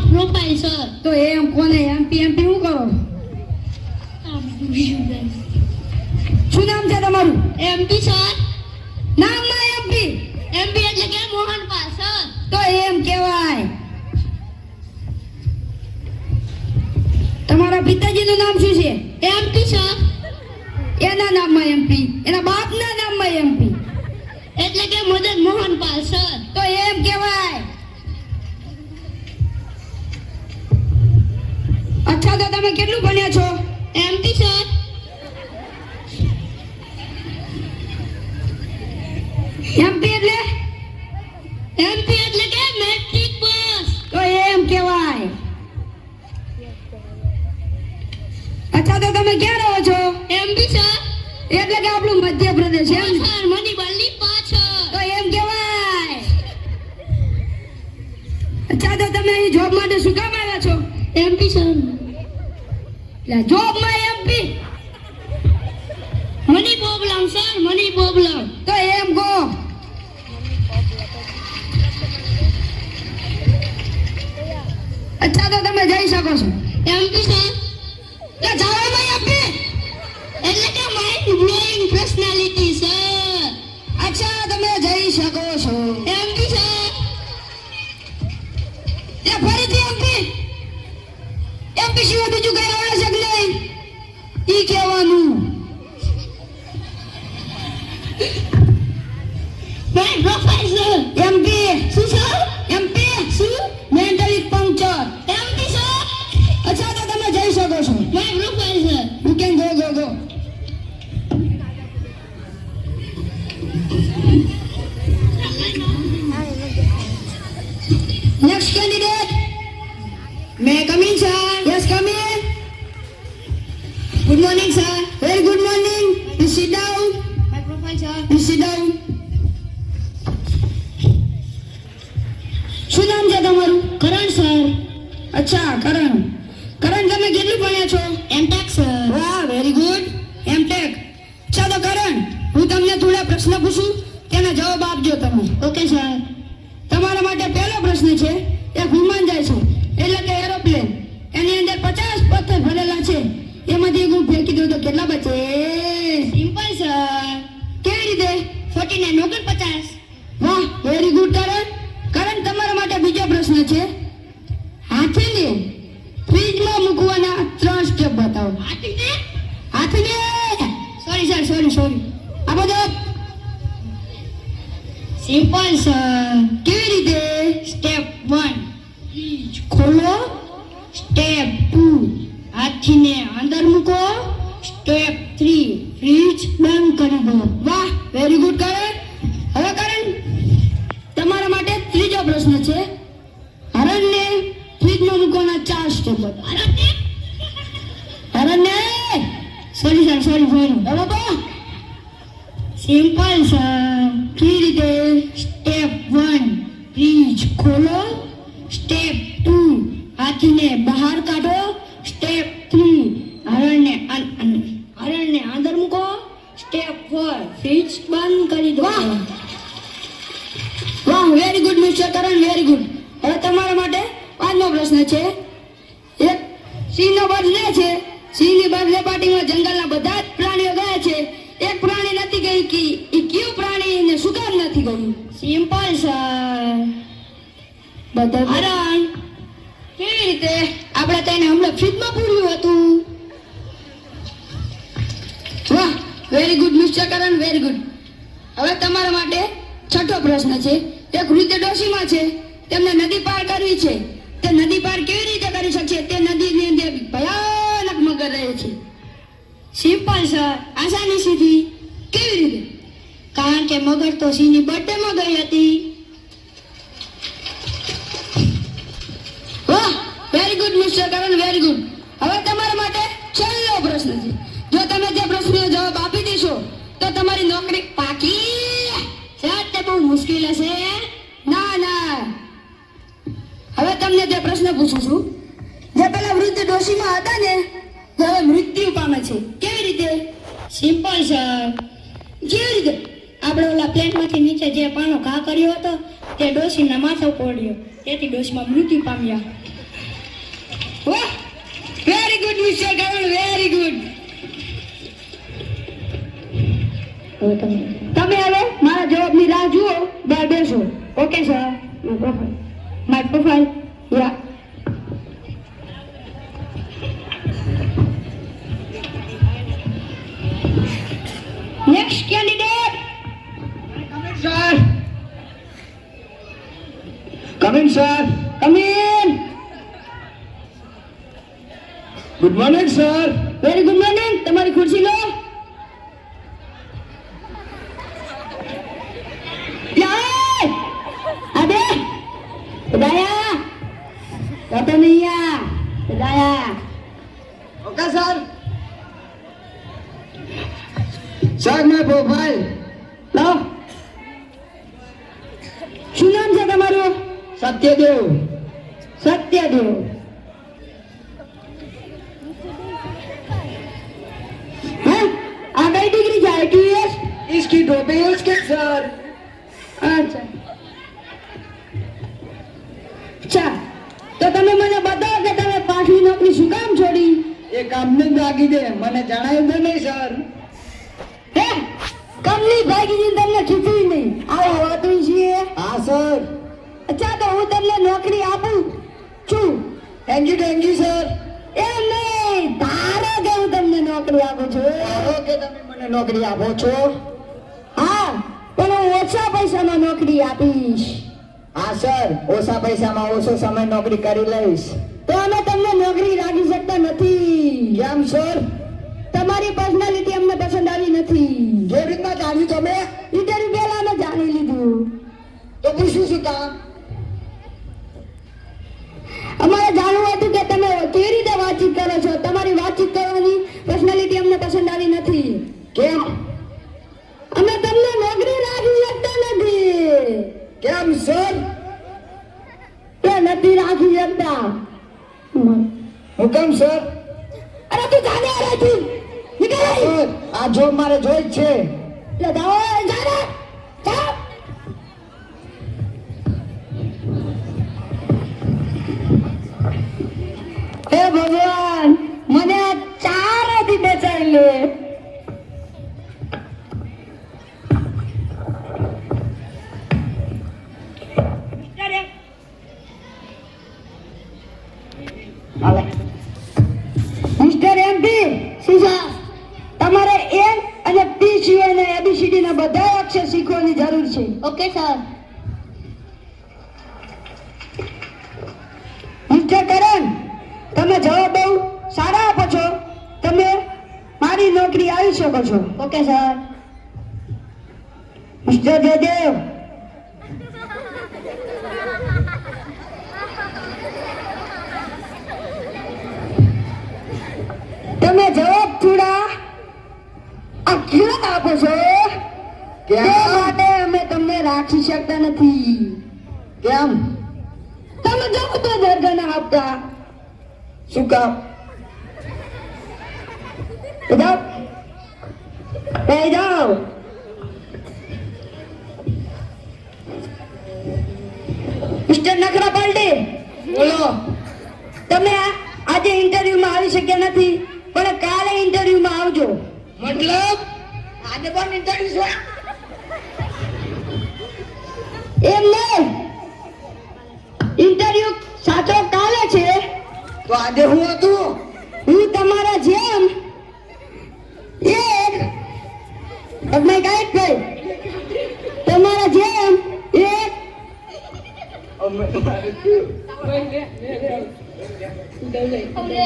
Profile sir. તો એમ કોને MP શું કરો? શું નામ છે તમારું? MP sir. નામ ના એમપી. એમપી એટલે કે મોહનપાલ સર. તો એમ કહેવાય. તમારા પિતાજીનું નામ શું છે? MP sir. એના નામમાં એમપી, એના બાપના નામમાં એમપી એટલે કે મદન મોહનપાલ સર. તો એમ કહેવાય. અચ્છા, તો તમે કેટલું ભણ્યા છો? MP sir. એમપી એટલે? એમપી એટલે કે મેટ્રિક પાસ. તો એમ કહેવાય. અચ્છા, તો તમે ક્યાં રહો છો? MP sir. એટલે કે આપણું મધ્યપ્રદેશ એમ? સર મનીબાલની પાછળ. તો એમ કહેવાય. અચ્છા, તો તમે અહીં જોબ માટે શું કામ આવ્યા છો? MP sir. જોબમાં MP? Money problem sir, money problem. તો એમ કહો. અચ્છા, તો તમે જઈ શકો છો. MP sir. જવામાં એમપી એટલે કે માઇન્ડ બ્લોઈંગ પર્સનાલિટી સર. અચ્છા, તમે જઈ શકો છો. MP sir. ફરીથી એમપી. એમપી સિવાય બીજું કઈ આવડે છે કે નહીં ઈ કહેવાનું. Mind profile sir. એમપી શું સર? એમપી શું? Mentally puncture. MP sir. અચ્છા, તો તમે જઈ શકો છો. Mind profile sir. You can go. Next candidate. May I come in, sir? Yes, come in. Good morning, sir. Very good morning. You sit down. My profile sir. You sit down. શું નામ છે તમારું? કરણ sir. અચ્છા, કરણ. કરણ, તમે કેટલું ભણ્યા છો? MTech sir. વાહ, વેરી ગુડ. એમટેક. ચાલો કરણ, હું તમને થોડા પ્રશ્ન પૂછું, તેના જવાબ આપજો તમે. Okay sir. તમારા માટે પહેલો પ્રશ્ન છે. એક વિમાન જાય છે, એટલે કે એરોપ્લેન. એની અંદર 50 પથ્થર ભરેલા છે. એમાંથી એક હું ફેંકી દઉં તો કેટલા બચે? Simple sir. કેવી રીતે? 49 49. વાહ, વેરી ગુડ કરણ. કરણ, તમારા માટે બીજો પ્રશ્ન છે. હાથીને ફ્રીજમાં મૂકવાના 3 સ્ટેપ બતાવો. હાથીને સોરી. આ બધો સિમ્પલ સર. કેવી રીતે? સ્ટેપ 1 ફ્રીજ ખોલો. સ્ટેપ 2 હાથીને અંદર મૂકો. સ્ટેપ 3 ફ્રીજ બંધ કરી દો. વાહ, વેરી ગુડ કરણ. હવે કરણ, તમારા માટે ત્રીજો પ્રશ્ન છે. હરણને ફ્રીજમાં મૂકવાના 4 સ્ટેપ બતાવો. હરણને સોરી સર. હવે તો સિમ્પલ સર. કેવી રીતે? સ્ટેપ 1 ફ્રીજ ખોલો. સ્ટેપ 2 હાથીને બહાર કાઢો. સ્ટેપ 3 હરણને અંદર મૂકો. સ્ટેપ 4 ફ્રીજ બંધ કરી દો. વાહ, very good mister Karan, very good. હવે તમારા માટે 5મો પ્રશ્ન છે. એક સિંહનો બદલે છે. સિંહની બદલે પાર્ટીમાં જંગલના બધા જ પ્રાણીઓ ગયા છે. એક પ્રાણી નથી ગઈ કે એ કયું પ્રાણી ને શું કામ નથી ગયું? Simple sir. બધા હરણ. કેવી રીતે? આપણે તો એને હમણાં ફ્રીજમાં પૂર્યું હતું. વાહ, very good mister Karan, very good. હવે તમારા માટે 6થો પ્રશ્ન છે. એક વૃદ્ધ ડોશીમાં છે. તેમને નદી પાર કરવી છે. તે નદી પાર કેવી રીતે કરી શકશે? તે નદીની અંદર ભયાનક મગર રહે છે. Simple sir. આસાનીથી. કેવી રીતે? કારણ કે મગર તો સિંહની બર્થડેમાં ગઈ હતી. વાહ, very good mister Karan, very good. હવે તમારા માટે છેલ્લો પ્રશ્ન છે. જો તમે તે પ્રશ્નનો જવાબ આપી દેશો તો તમારી નોકરી પાકી. સર તે બહુ મુશ્કેલ હશે. ના. હવે તમને તે પ્રશ્ન પૂછું છું. જે પેલા વૃદ્ધ ડોશીમાં હતા ને, તે હવે મૃત્યુ પામે છે. કેવી રીતે? Simple sir. કેવી રીતે? આપણે ઓલા પ્લેનમાંથી નીચે જે પાનો ઘા કર્યો હતો તે ડોશીના માથા પડ્યો, તેથી ડોશીમાં મૃત્યુ પામ્યા. Very good mister Karan, very good. તમે હવે મારા જવાબની રાહ જુઓ, બહાર બેસો. Okay sir. માય પ્રોફાઇલ યા. Next candidate. Sir. Come in, sir. Come in. Good morning, sir. Very good morning. તમારી ખુરશી લો. યાર અબે ઉદાયા તો નહીં આ ઉદાયા. Okay, sir. Sir, my profile. લો. શું નામ છે તમારું? Satyadev. સત્યદેવ. હા, આ કઈ ડિગ્રી છે? ITS? इसकी details के sir. અચ્છા. અચ્છા, તો તમે મને બતાવો કે તમે પાછલી નોકરી શું કામ છોડી? એ કંપની ભાગી દે મને જણાવ્યું તો નહીં સર. હે, કંપની ભાગી જઈને તમને ખીચવી નહીં. આવો વાતું છે. હા સર. અચ્છા, તો હું તમને નોકરી આપું છું. Thank you sir. એમ નહીં, ધારો કે હું તમને નોકરી આપું છું. ધારો કે તમે મને નોકરી આપો છો. હા, પણ હું ઓછા પૈસામાં નોકરી આપીશ. હા સર, ઓછા પૈસામાં ઓછો સમય નોકરી કરી લઈશ. તો અમે તમને નોકરી રાખી શકતા નથી. કેમ સર? તમારી પર્સનાલિટી અમને પસંદ આવી નથી. કેવી રીતના જાણ્યું તમે? ઇન્ટરવ્યુ પહેલા અમે જાણી લીધું. તો પૂછ્યું શું કામ? અમારે જાણવું હતું કે તમે કેવી રીતે વાતચીત કરો છો. તમારી વાતચીત કરવાની પર્સનાલિટી અમને પસંદ આવી નથી. કેમ? અમે તમને નોકરી રાખી શકતા નથી. કેમ સર? એ નથી રાખી શકતા. હું કેમ સર? અરે તું જાને આરાથી નીકળ અહીં. સર, આ જોબ મારે જોઈ જ છે. લે જાઓ, જાને જાઓ. હે ભગવાન, મને આ ચારોથી બચાવી લે. મિસ્ટર એમપી સીસા, તમારે એમ અને પી સિવાયના ABCD ના બધા અક્ષર શીખવાની જરૂર છે. Okay sir. મિસ્ટર કરણ, તમે જવાબ બહુ સારા આપો છો. તમે મારી નોકરી આવી શકો છો. Okay sir. મિસ્ટર જયદેવ, તમે જવાબ થોડા અઘરા આપો છો. તે માટે અમે તમને રાખી શકતા નથી. કેમ? તમે જવાબ તો દર્દ ના આપતા. શું કામ? જાઓ, બેસી જાઓ. મિસ્ટર નખરા પાલટી, બોલો. તમે આજે ઇન્ટરવ્યુમાં આવી શક્યા નથી, પણ કાલે ઇન્ટરવ્યુમાં આવજો. મતલબ આજે પણ ઇન્ટરવ્યુ છે? એમ નહીં, ઇન્ટરવ્યુ સાચો કાલે છે. તો આજે હું હતું. હું તમારા જેમ એક તમને ગાઈડ કર. તમારા જેમ એક અમે